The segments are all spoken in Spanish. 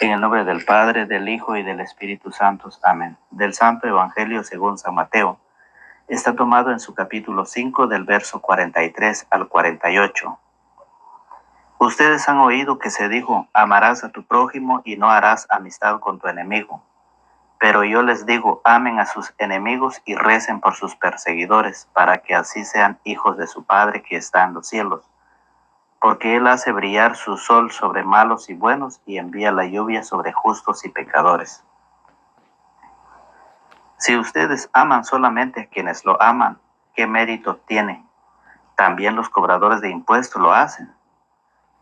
En el nombre del Padre, del Hijo y del Espíritu Santo. Amén. Del Santo Evangelio según San Mateo. Está tomado en su capítulo 5 del verso 43 al 48. Ustedes han oído que se dijo, amarás a tu prójimo y no harás amistad con tu enemigo. Pero yo les digo, amen a sus enemigos y recen por sus perseguidores, para que así sean hijos de su Padre que está en los cielos. Porque Él hace brillar su sol sobre malos y buenos y envía la lluvia sobre justos y pecadores. Si ustedes aman solamente a quienes lo aman, ¿qué mérito tienen? También los cobradores de impuestos lo hacen.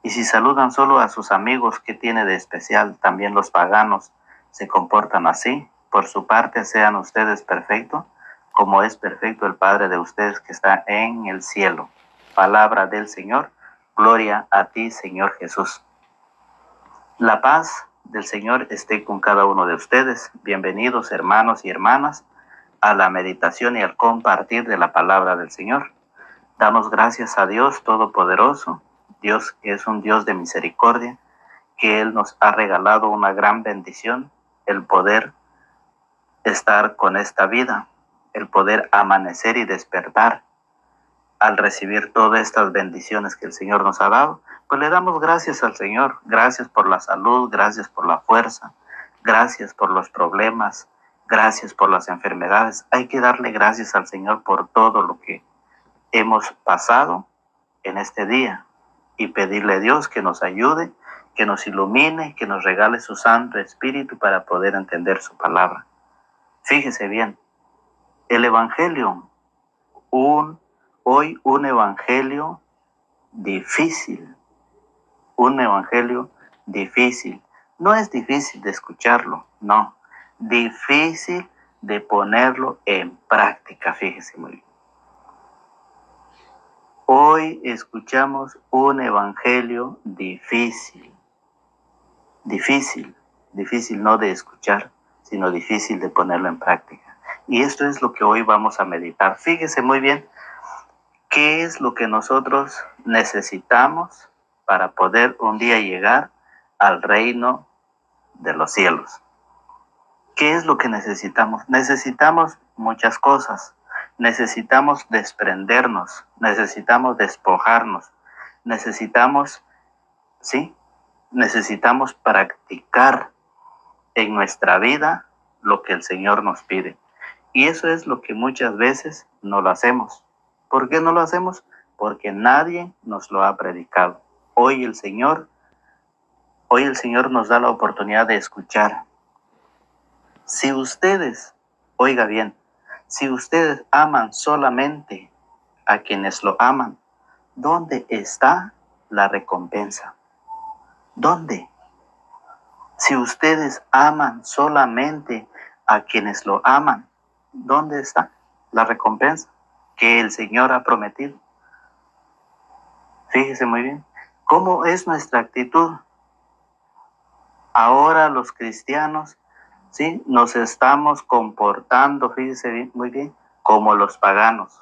Y si saludan solo a sus amigos, ¿qué tiene de especial? También los paganos se comportan así. Por su parte, sean ustedes perfectos, como es perfecto el Padre de ustedes que está en el cielo. Palabra del Señor. Gloria a ti, Señor Jesús. La paz del Señor esté con cada uno de ustedes. Bienvenidos, hermanos y hermanas, a la meditación y al compartir de la palabra del Señor. Damos gracias a Dios Todopoderoso. Dios es un Dios de misericordia, que Él nos ha regalado una gran bendición, el poder estar con esta vida, el poder amanecer y despertar. Al recibir todas estas bendiciones que el Señor nos ha dado, pues le damos gracias al Señor. Gracias por la salud, gracias por la fuerza, gracias por los problemas, gracias por las enfermedades. Hay que darle gracias al Señor por todo lo que hemos pasado en este día y pedirle a Dios que nos ayude, que nos ilumine, que nos regale su Santo Espíritu para poder entender su palabra. Fíjese bien, el Evangelio, hoy un Evangelio difícil, un Evangelio difícil. No es difícil de escucharlo, no, difícil de ponerlo en práctica, fíjese muy bien. Hoy escuchamos un Evangelio difícil no de escuchar, sino difícil de ponerlo en práctica. Y esto es lo que hoy vamos a meditar. Fíjese muy bien, ¿qué es lo que nosotros necesitamos para poder un día llegar al reino de los cielos? ¿Qué es lo que necesitamos? Necesitamos muchas cosas. Necesitamos desprendernos, necesitamos despojarnos, necesitamos practicar en nuestra vida lo que el Señor nos pide. Y eso es lo que muchas veces no lo hacemos. ¿Por qué no lo hacemos? Porque nadie nos lo ha predicado. Hoy el Señor nos da la oportunidad de escuchar. Si ustedes, oiga bien, si ustedes aman solamente a quienes lo aman, ¿dónde está la recompensa? ¿Dónde? Si ustedes aman solamente a quienes lo aman, ¿dónde está la recompensa que el Señor ha prometido? Fíjese muy bien, ¿cómo es nuestra actitud? Ahora los cristianos, nos estamos comportando, fíjese bien, muy bien, como los paganos.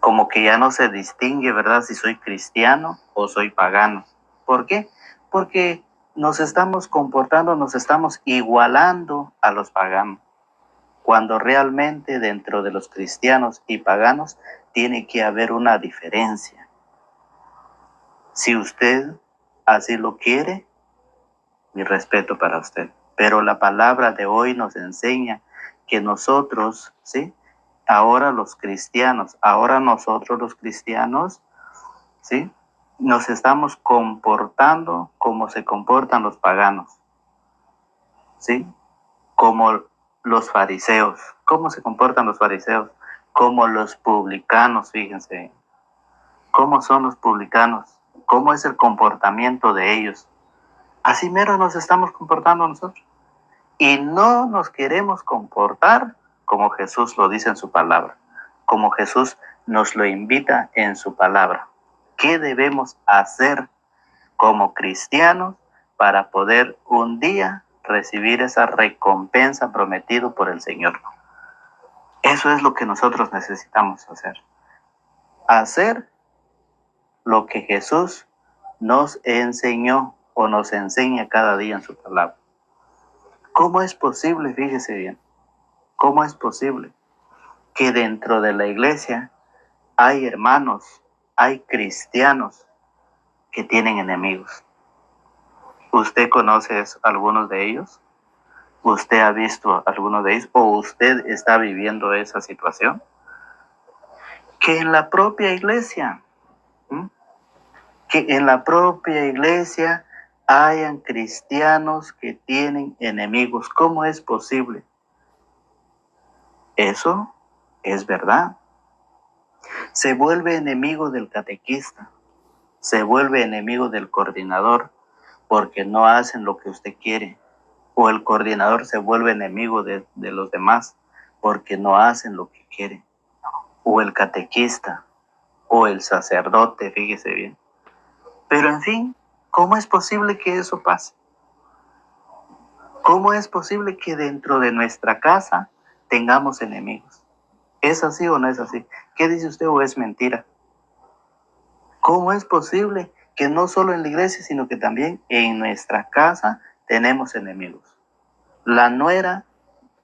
Como que ya no se distingue, ¿verdad? Si soy cristiano o soy pagano. ¿Por qué? Porque nos estamos comportando, nos estamos igualando a los paganos, cuando realmente dentro de los cristianos y paganos tiene que haber una diferencia. Si usted así lo quiere, mi respeto para usted. Pero la palabra de hoy nos enseña que nosotros, ahora nosotros los cristianos, nos estamos comportando como se comportan los paganos, como los fariseos. ¿Cómo se comportan los fariseos? Como los publicanos, fíjense. ¿Cómo son los publicanos? ¿Cómo es el comportamiento de ellos? Así mero nos estamos comportando nosotros. Y no nos queremos comportar como Jesús lo dice en su palabra, como Jesús nos lo invita en su palabra. ¿Qué debemos hacer como cristianos para poder un día recibir esa recompensa prometida por el Señor? Eso es lo que nosotros necesitamos hacer. Hacer lo que Jesús nos enseñó. o nos enseña cada día en su palabra. ¿Cómo es posible, fíjese bien, cómo es posible que dentro de la iglesia hay hermanos, hay cristianos que tienen enemigos? ¿Usted conoce algunos de ellos? ¿Usted ha visto algunos de ellos? ¿O usted está viviendo esa situación? Que en la propia iglesia, ¿m? Que en la propia iglesia hayan cristianos que tienen enemigos. ¿Cómo es posible? Eso es verdad. Se vuelve enemigo del catequista, se vuelve enemigo del coordinador porque no hacen lo que usted quiere. O el coordinador se vuelve enemigo de los demás porque no hacen lo que quiere. O el catequista, o el sacerdote, fíjese bien. Pero en fin, ¿cómo es posible que eso pase? ¿Cómo es posible que dentro de nuestra casa tengamos enemigos? ¿Es así o no es así? ¿Qué dice usted o es mentira? ¿Cómo es posible que no solo en la iglesia, sino que también en nuestra casa tenemos enemigos? La nuera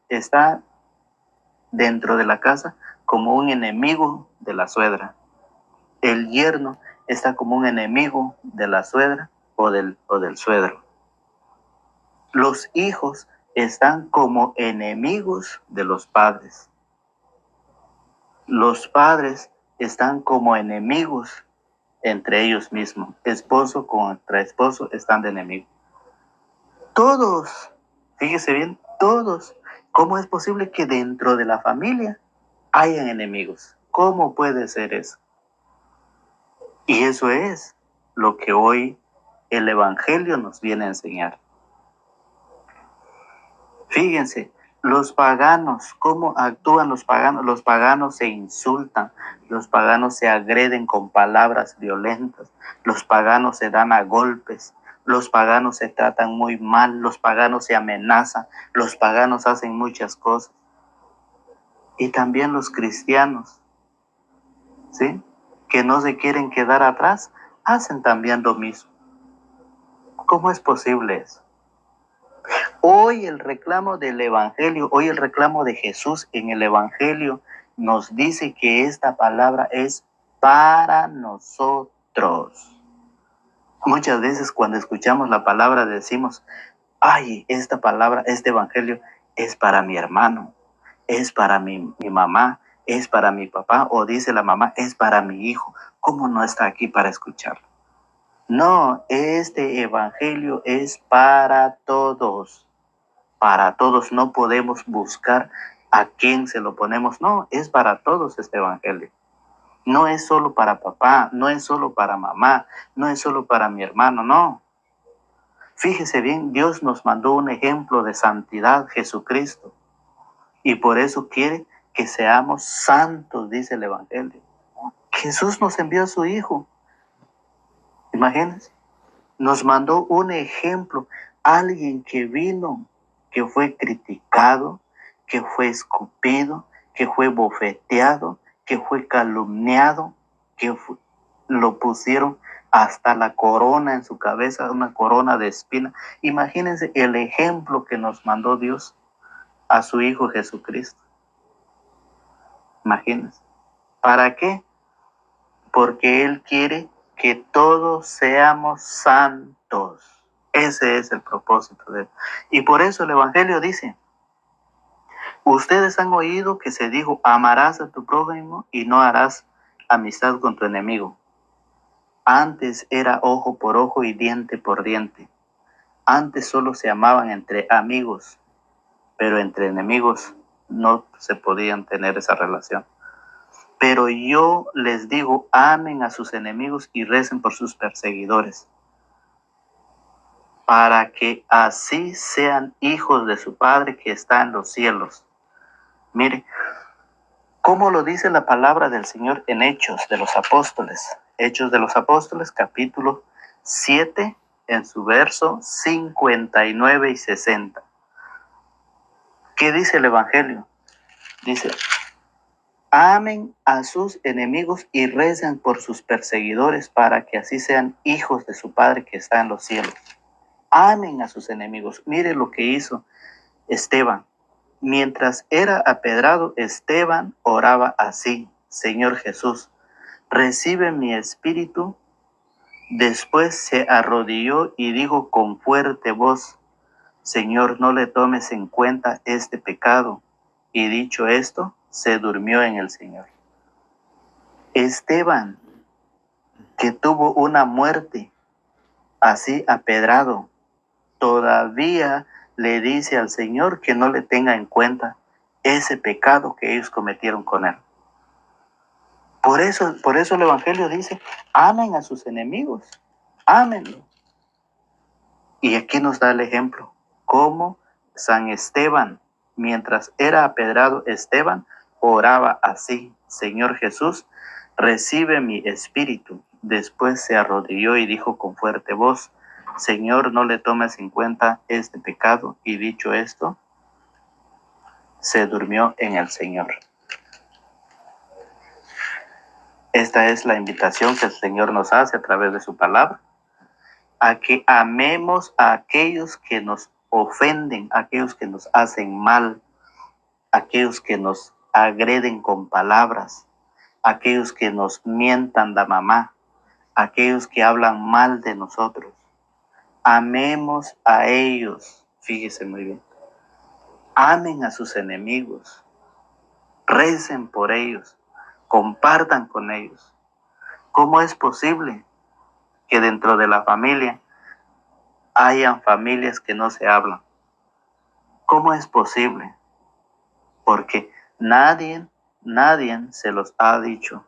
está dentro de la casa como un enemigo de la suegra. El yerno está como un enemigo de la suegra o del suegro. Los hijos están como enemigos de los padres. Los padres están como enemigos entre ellos mismos. Esposo contra esposo están de enemigo. Todos, fíjese bien, todos. ¿Cómo es posible que dentro de la familia hayan enemigos? ¿Cómo puede ser eso? Y eso es lo que hoy el Evangelio nos viene a enseñar. Fíjense, los paganos, ¿cómo actúan los paganos? Los paganos se insultan, los paganos se agreden con palabras violentas, los paganos se dan a golpes, los paganos se tratan muy mal, los paganos se amenazan, los paganos hacen muchas cosas. Y también los cristianos, ¿sí?, que no se quieren quedar atrás, hacen también lo mismo. ¿Cómo es posible eso? Hoy el reclamo del Evangelio, hoy el reclamo de Jesús en el Evangelio nos dice que esta palabra es para nosotros. Muchas veces cuando escuchamos la palabra decimos, ay, esta palabra, este Evangelio es para mi hermano, es para mi mamá, es para mi papá, o dice la mamá, es para mi hijo. ¿Cómo no está aquí para escucharlo? No, este Evangelio es para todos. Para todos, no podemos buscar a quién se lo ponemos. No, es para todos este Evangelio. No es solo para papá, no es solo para mamá, no es solo para mi hermano, no. Fíjese bien, Dios nos mandó un ejemplo de santidad, Jesucristo. Y por eso quiere que seamos santos, dice el Evangelio. Jesús nos envió a su Hijo. Imagínense. Nos mandó un ejemplo, alguien que vino, que fue criticado, que fue escupido, que fue bofeteado, que fue calumniado, lo pusieron hasta la corona en su cabeza, una corona de espina. Imagínense el ejemplo que nos mandó Dios a su Hijo Jesucristo. Imagínense. ¿Para qué? Porque Él quiere que todos seamos santos. Ese es el propósito de Él. Y por eso el Evangelio dice, ustedes han oído que se dijo, amarás a tu prójimo y no harás amistad con tu enemigo. Antes era ojo por ojo y diente por diente. Antes solo se amaban entre amigos, pero entre enemigos no se podían tener esa relación. Pero yo les digo, amen a sus enemigos y recen por sus perseguidores, para que así sean hijos de su Padre que está en los cielos. Mire, ¿cómo lo dice la palabra del Señor en Hechos de los Apóstoles? Hechos de los Apóstoles, capítulo 7, en su verso 59 y 60. ¿Qué dice el Evangelio? Dice, amen a sus enemigos y recen por sus perseguidores para que así sean hijos de su Padre que está en los cielos. Amen a sus enemigos. Mire lo que hizo Esteban. Mientras era apedrado, Esteban oraba así: Señor Jesús, recibe mi espíritu. Después se arrodilló y dijo con fuerte voz: Señor, no le tomes en cuenta este pecado. Y dicho esto, se durmió en el Señor. Esteban, que tuvo una muerte así apedrado, todavía le dice al Señor que no le tenga en cuenta ese pecado que ellos cometieron con él. Por eso el Evangelio dice: amen a sus enemigos, ámenlo. Y aquí nos da el ejemplo, cómo San Esteban, mientras era apedrado, Esteban oraba así: Señor Jesús, recibe mi espíritu. Después se arrodilló y dijo con fuerte voz: Señor, no le tomes en cuenta este pecado. Y dicho esto, se durmió en el Señor. Esta es la invitación que el Señor nos hace a través de su palabra, a que amemos a aquellos que nos ofenden, a aquellos que nos hacen mal, a aquellos que nos agreden con palabras, a aquellos que nos mientan la mamá, a aquellos que hablan mal de nosotros. Amemos a ellos, fíjese muy bien. Amen a sus enemigos, recen por ellos, compartan con ellos. ¿Cómo es posible que dentro de la familia hayan familias que no se hablan? ¿Cómo es posible? Porque nadie se los ha dicho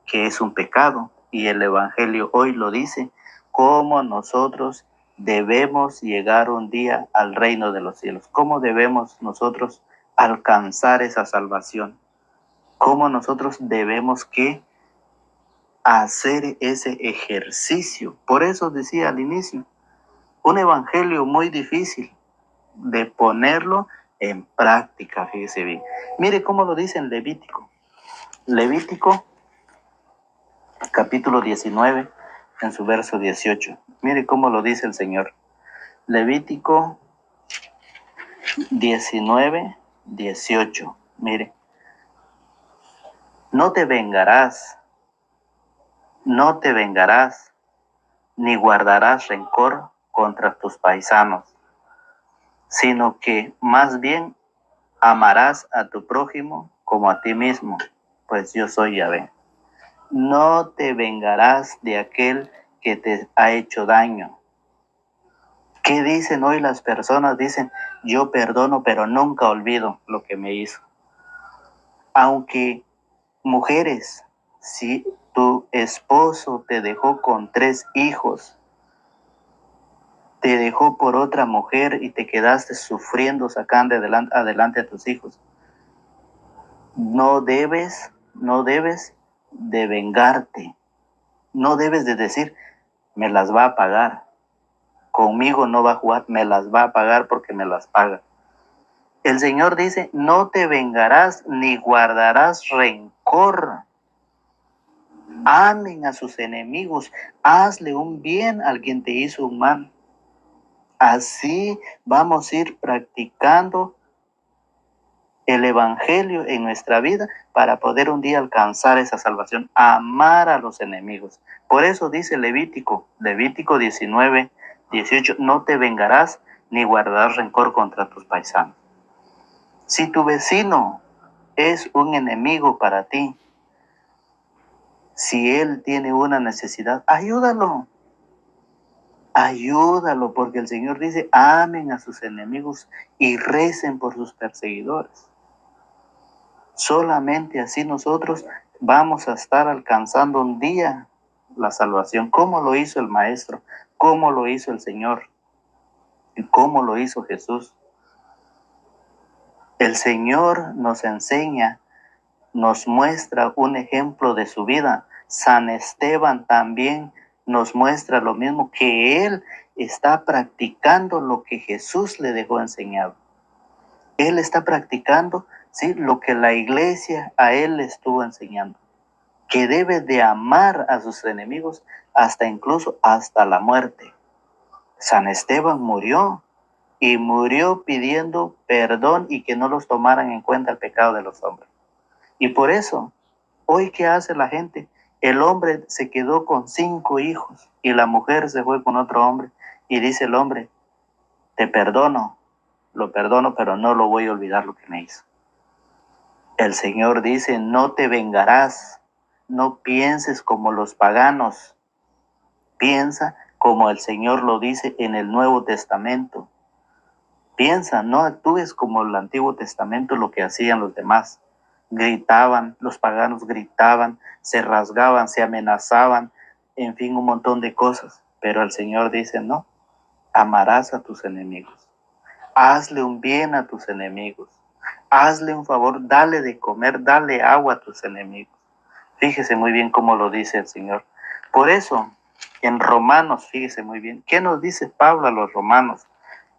que es un pecado, y el Evangelio hoy lo dice: cómo nosotros debemos llegar un día al reino de los cielos, cómo debemos nosotros alcanzar esa salvación, cómo nosotros debemos que hacer ese ejercicio. Por eso decía al inicio, un evangelio muy difícil de ponerlo en práctica, fíjese bien. Mire cómo lo dice en Levítico. Levítico, capítulo 19, en su verso 18. Mire cómo lo dice el Señor. Levítico 19, 18. Mire. No te vengarás, ni guardarás rencor contra tus paisanos, sino que más bien amarás a tu prójimo como a ti mismo, pues yo soy Yahvé. No te vengarás de aquel que te ha hecho daño. ¿Qué dicen hoy las personas? Dicen: yo perdono, pero nunca olvido lo que me hizo. Aunque, mujeres, si tu esposo te dejó con 3 hijos, te dejó por otra mujer y te quedaste sufriendo, sacando adelante a tus hijos, no debes de vengarte. No debes de decir: me las va a pagar. Conmigo no va a jugar, me las va a pagar porque me las paga. El Señor dice: no te vengarás ni guardarás rencor. Amen a sus enemigos. Hazle un bien al quien te hizo un mal. Así vamos a ir practicando el Evangelio en nuestra vida para poder un día alcanzar esa salvación, amar a los enemigos. Por eso dice Levítico 19, 18, no te vengarás ni guardarás rencor contra tus paisanos. Si tu vecino es un enemigo para ti, si él tiene una necesidad, ayúdalo. Ayúdalo, porque el Señor dice: amen a sus enemigos y recen por sus perseguidores. Solamente así nosotros vamos a estar alcanzando un día la salvación, como lo hizo el Maestro, como lo hizo el Señor y como lo hizo Jesús. El Señor nos enseña, nos muestra un ejemplo de su vida. San Esteban también nos muestra lo mismo, que él está practicando lo que Jesús le dejó enseñado. Él está practicando, ¿sí?, lo que la iglesia a él le estuvo enseñando, que debe de amar a sus enemigos incluso hasta la muerte. San Esteban murió y murió pidiendo perdón y que no los tomaran en cuenta el pecado de los hombres. Y por eso, hoy, ¿qué hace la gente? El hombre se quedó con 5 hijos y la mujer se fue con otro hombre y dice el hombre, te perdono, lo perdono, pero no lo voy a olvidar lo que me hizo. El Señor dice, no te vengarás, no pienses como los paganos, piensa como el Señor lo dice en el Nuevo Testamento. Piensa, no actúes como el Antiguo Testamento lo que hacían los demás. Gritaban, los paganos gritaban, se rasgaban, se amenazaban, en fin, un montón de cosas. Pero el Señor dice, no, amarás a tus enemigos. Hazle un bien a tus enemigos. Hazle un favor, dale de comer, dale agua a tus enemigos. Fíjese muy bien cómo lo dice el Señor. Por eso, en Romanos, fíjese muy bien, ¿qué nos dice Pablo a los romanos?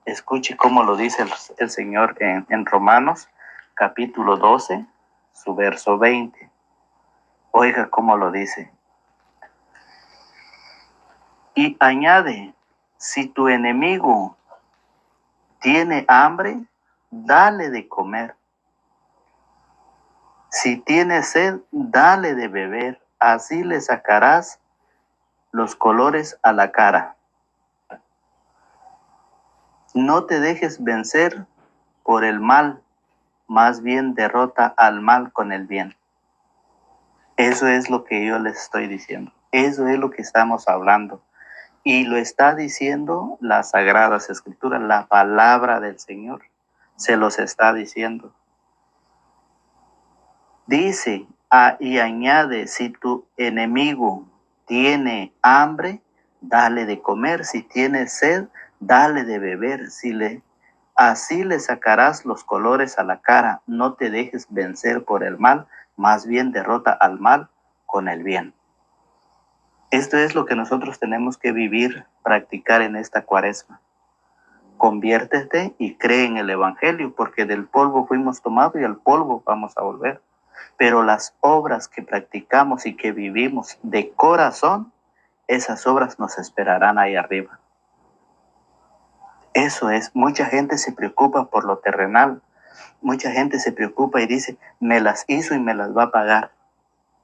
Escuche cómo lo dice el Señor en Romanos, capítulo 12, su verso 20. Oiga cómo lo dice. Y añade, si tu enemigo tiene hambre, dale de comer. Si tiene sed, dale de beber. Así le sacarás los colores a la cara. No te dejes vencer por el mal, más bien derrota al mal con el bien. Eso es lo que yo les estoy diciendo. Eso es lo que estamos hablando. Y lo está diciendo las Sagradas Escrituras, la palabra del Señor. Se los está diciendo. Dice y añade, si tu enemigo tiene hambre, dale de comer. Si tiene sed, dale de beber. Así le sacarás los colores a la cara. No te dejes vencer por el mal, más bien derrota al mal con el bien. Esto es lo que nosotros tenemos que vivir, practicar en esta Cuaresma. Conviértete y cree en el Evangelio, porque del polvo fuimos tomados y al polvo vamos a volver. Pero las obras que practicamos y que vivimos de corazón, esas obras nos esperarán ahí arriba. Eso es, mucha gente se preocupa por lo terrenal. Mucha gente se preocupa y dice, me las hizo y me las va a pagar.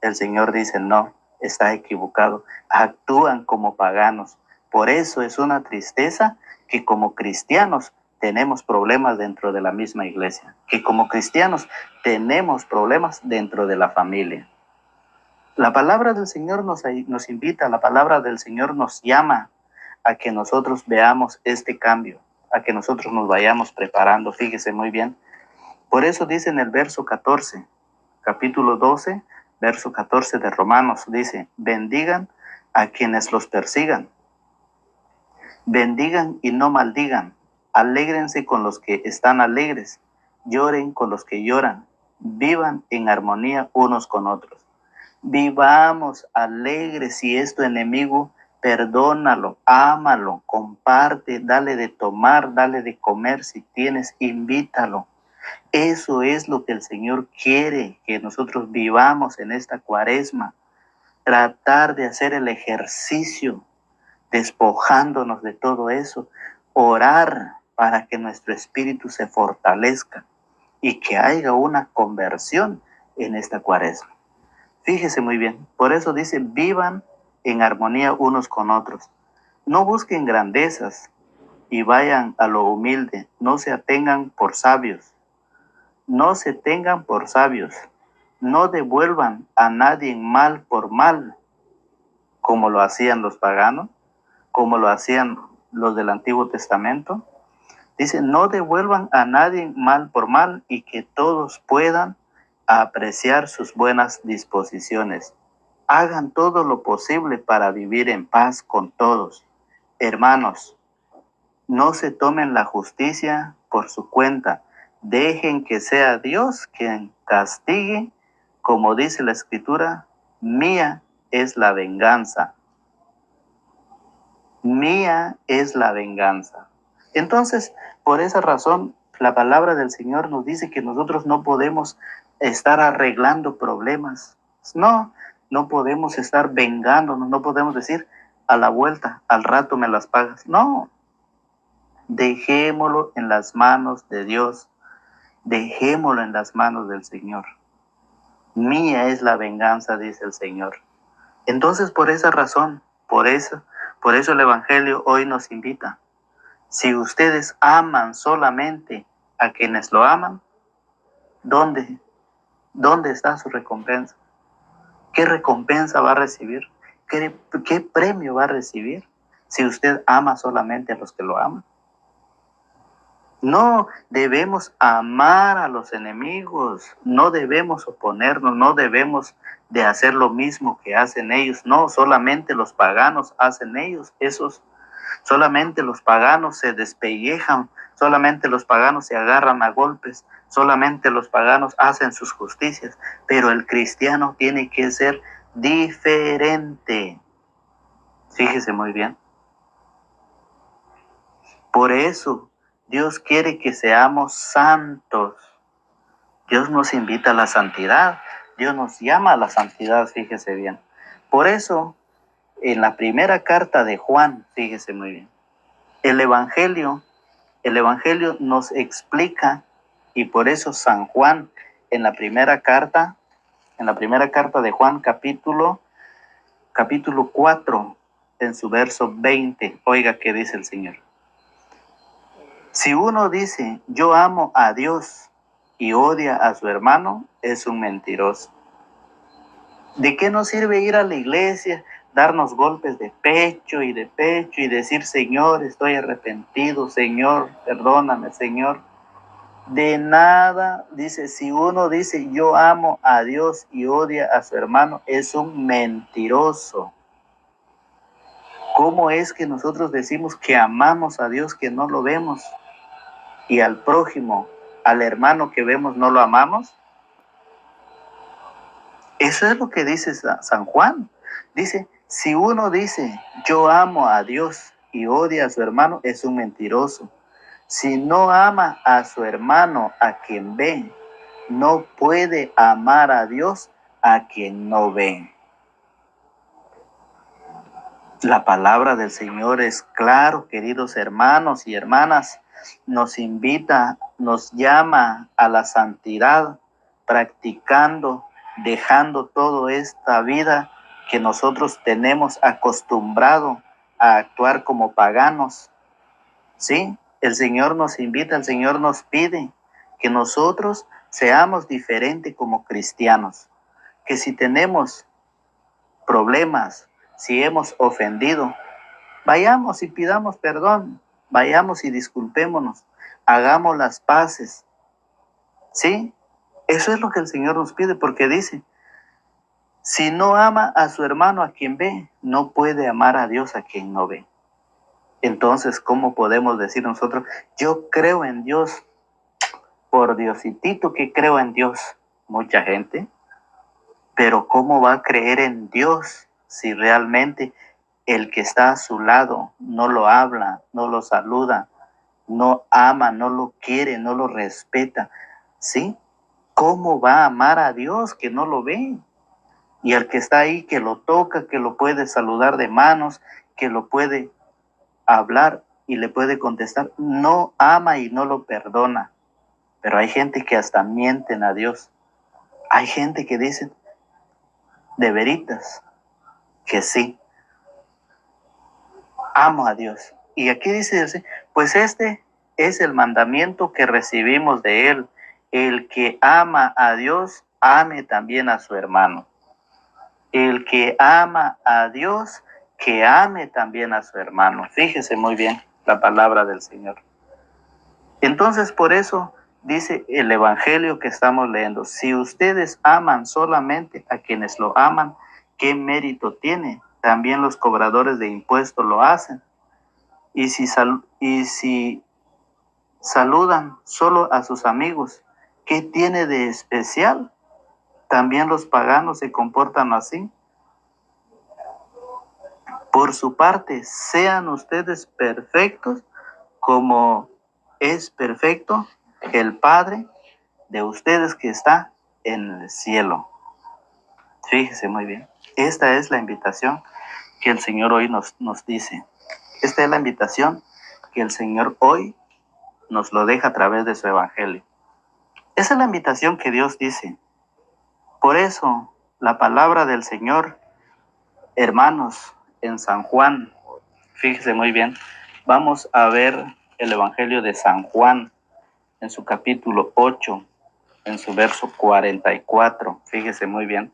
El Señor dice, no, está equivocado. Actúan como paganos. Por eso es una tristeza que como cristianos tenemos problemas dentro de la misma iglesia. Que como cristianos tenemos problemas dentro de la familia. La palabra del Señor nos invita, la palabra del Señor nos llama a que nosotros veamos este cambio, a que nosotros nos vayamos preparando. Fíjese muy bien. Por eso dice en el verso 14, capítulo 12, verso 14 de Romanos, dice, bendigan a quienes los persigan, bendigan y no maldigan, alégrense con los que están alegres, lloren con los que lloran, vivan en armonía unos con otros. Vivamos alegres. Si es tu enemigo, perdónalo, ámalo, comparte, dale de tomar, dale de comer. Si tienes, invítalo. Eso es lo que el Señor quiere, que nosotros vivamos en esta Cuaresma. Tratar de hacer el ejercicio, despojándonos de todo eso. Orar para que nuestro espíritu se fortalezca y que haya una conversión en esta Cuaresma. Fíjese muy bien, por eso dice, vivan en armonía unos con otros. No busquen grandezas y vayan a lo humilde. No se atengan por sabios. No se tengan por sabios. No devuelvan a nadie mal por mal, como lo hacían los paganos, como lo hacían los del Antiguo Testamento. Dice, no devuelvan a nadie mal por mal y que todos puedan apreciar sus buenas disposiciones. Hagan todo lo posible para vivir en paz con todos. Hermanos, no se tomen la justicia por su cuenta. Dejen que sea Dios quien castigue. Como dice la Escritura, mía es la venganza. Mía es la venganza. Entonces, por esa razón, la palabra del Señor nos dice que nosotros no podemos estar arreglando problemas. No podemos estar vengándonos, no podemos decir a la vuelta, al rato me las pagas. No, Dejémoslo en las manos de Dios. Dejémoslo en las manos del Señor. Mía es la venganza, dice el Señor. Entonces, por esa razón, por eso el Evangelio hoy nos invita. Si ustedes aman solamente a quienes lo aman, ¿dónde está su recompensa? ¿Qué recompensa va a recibir? ¿Qué premio va a recibir si usted ama solamente a los que lo aman? No debemos amar a los enemigos, no debemos oponernos, no debemos de hacer lo mismo que hacen ellos. No, solamente los paganos hacen ellos, solamente los paganos se despellejan, solamente los paganos se agarran a golpes, solamente los paganos hacen sus justicias, pero el cristiano tiene que ser diferente. Fíjese muy bien. Por eso Dios quiere que seamos santos. Dios nos invita a la santidad. Dios nos llama a la santidad, fíjese bien. Por eso, en la primera carta de Juan, fíjese muy bien, el Evangelio nos explica, y por eso San Juan, en la primera carta de Juan, capítulo 4, en su verso 20, oiga qué dice el Señor. Si uno dice, yo amo a Dios y odia a su hermano, es un mentiroso. ¿De qué nos sirve ir a la iglesia, darnos golpes de pecho y decir, Señor, estoy arrepentido, Señor, perdóname, Señor? De nada, dice, si uno dice, yo amo a Dios y odia a su hermano, es un mentiroso. ¿Cómo es que nosotros decimos que amamos a Dios que no lo vemos? Y al prójimo, al hermano que vemos, no lo amamos. Eso es lo que dice San Juan. Dice, si uno dice, yo amo a Dios y odia a su hermano, es un mentiroso. Si no ama a su hermano, a quien ve, no puede amar a Dios a quien no ve. La palabra del Señor es claro, queridos hermanos y hermanas. Nos invita, nos llama a la santidad, practicando, dejando toda esta vida que nosotros tenemos acostumbrado a actuar como paganos. ¿Sí? El Señor nos invita, el Señor nos pide que nosotros seamos diferentes como cristianos. Que si tenemos problemas, si hemos ofendido, vayamos y pidamos perdón, vayamos y disculpémonos, hagamos las paces. ¿Sí? Eso es lo que el Señor nos pide, porque dice, si no ama a su hermano a quien ve, no puede amar a Dios a quien no ve. Entonces, ¿cómo podemos decir nosotros, yo creo en Dios, por Diositito que creo en Dios? Mucha gente, pero ¿cómo va a creer en Dios si realmente el que está a su lado no lo habla, no lo saluda, no ama, no lo quiere, no lo respeta? ¿Sí? ¿Cómo va a amar a Dios que no lo ve? Y al que está ahí, que lo toca, que lo puede saludar de manos, que lo puede hablar y le puede contestar, no ama y no lo perdona. Pero hay gente que hasta mienten a Dios. Hay gente que dice de veritas que sí, amo a Dios. Y aquí dice, pues este es el mandamiento que recibimos de Él. El que ama a Dios, ame también a su hermano. El que ama a Dios, que ame también a su hermano. Fíjese muy bien la palabra del Señor. Entonces, por eso dice el Evangelio que estamos leyendo, si ustedes aman solamente a quienes lo aman, ¿qué mérito tiene? También los cobradores de impuestos lo hacen. Y si saludan solo a sus amigos, ¿qué tiene de especial? También los paganos se comportan así. Por su parte, sean ustedes perfectos como es perfecto el Padre de ustedes que está en el cielo. Fíjese muy bien. Esta es la invitación que el Señor hoy nos dice. Esta es la invitación que el Señor hoy nos lo deja a través de su evangelio. Esa es la invitación que Dios dice. Por eso, la palabra del Señor, hermanos, en San Juan, fíjese muy bien, vamos a ver el evangelio de San Juan en su capítulo 8, en su verso 44, fíjese muy bien.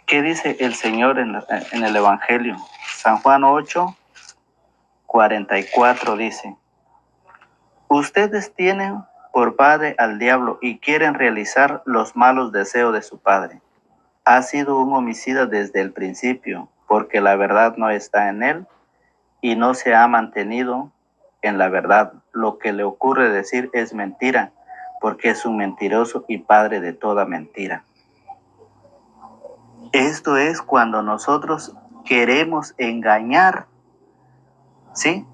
¿Qué dice el Señor en el evangelio? San Juan 8, 44 dice: ustedes tienen por padre al diablo y quieren realizar los malos deseos de su padre. Ha sido un homicida desde el principio, porque la verdad no está en él y no se ha mantenido en la verdad. Lo que le ocurre decir es mentira, porque es un mentiroso y padre de toda mentira. Esto es cuando nosotros queremos engañar, ¿sí?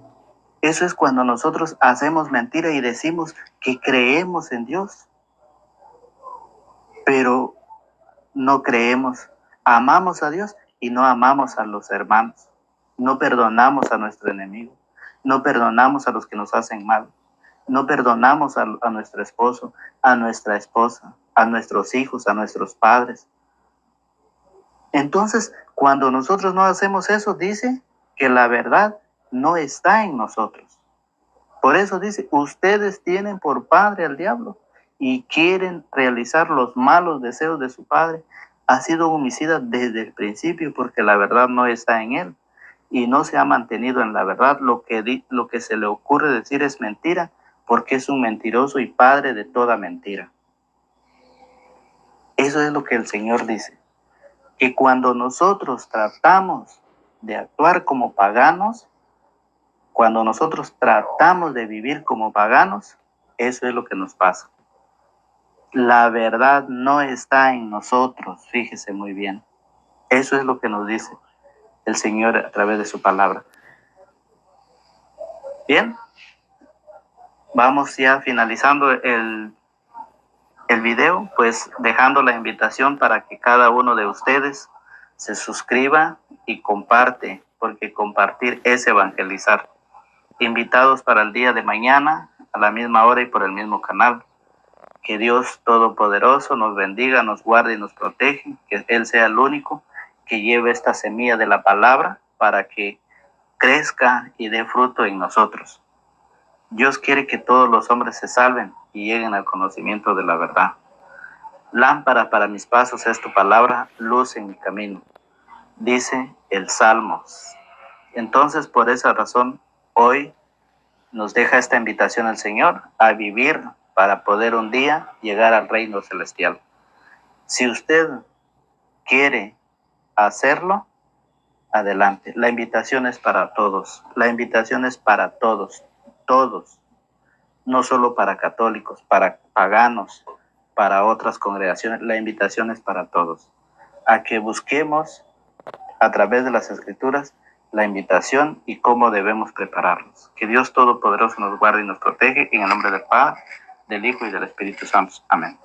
Eso es cuando nosotros hacemos mentira y decimos que creemos en Dios, pero no creemos. Amamos a Dios y no amamos a los hermanos. No perdonamos a nuestro enemigo. No perdonamos a los que nos hacen mal. No perdonamos a nuestro esposo, a nuestra esposa, a nuestros hijos, a nuestros padres. Entonces, cuando nosotros no hacemos eso, dice que la verdad no está en nosotros. Por eso dice, ustedes tienen por padre al diablo y quieren realizar los malos deseos de su padre. Ha sido homicida desde el principio porque la verdad no está en él y no se ha mantenido en la verdad. Lo que se le ocurre decir es mentira porque es un mentiroso y padre de toda mentira. Eso es lo que el Señor dice, que cuando nosotros tratamos de actuar como paganos, cuando nosotros tratamos de vivir como paganos, eso es lo que nos pasa. La verdad no está en nosotros, fíjese muy bien. Eso es lo que nos dice el Señor a través de su palabra. Bien, vamos ya finalizando el video, pues dejando la invitación para que cada uno de ustedes se suscriba y comparte, porque compartir es evangelizar. Invitados para el día de mañana, a la misma hora y por el mismo canal. Que Dios Todopoderoso nos bendiga, nos guarde y nos protege, que Él sea el único que lleve esta semilla de la palabra para que crezca y dé fruto en nosotros. Dios quiere que todos los hombres se salven y lleguen al conocimiento de la verdad. Lámpara para mis pasos es tu palabra, luz en mi camino, dice el Salmos. Entonces, por esa razón, hoy nos deja esta invitación el Señor a vivir para poder un día llegar al reino celestial. Si usted quiere hacerlo, adelante. La invitación es para todos. La invitación es para todos, todos. No solo para católicos, para paganos, para otras congregaciones. La invitación es para todos. A que busquemos a través de las Escrituras la invitación y cómo debemos prepararnos. Que Dios Todopoderoso nos guarde y nos protege en el nombre del Padre, del Hijo y del Espíritu Santo. Amén.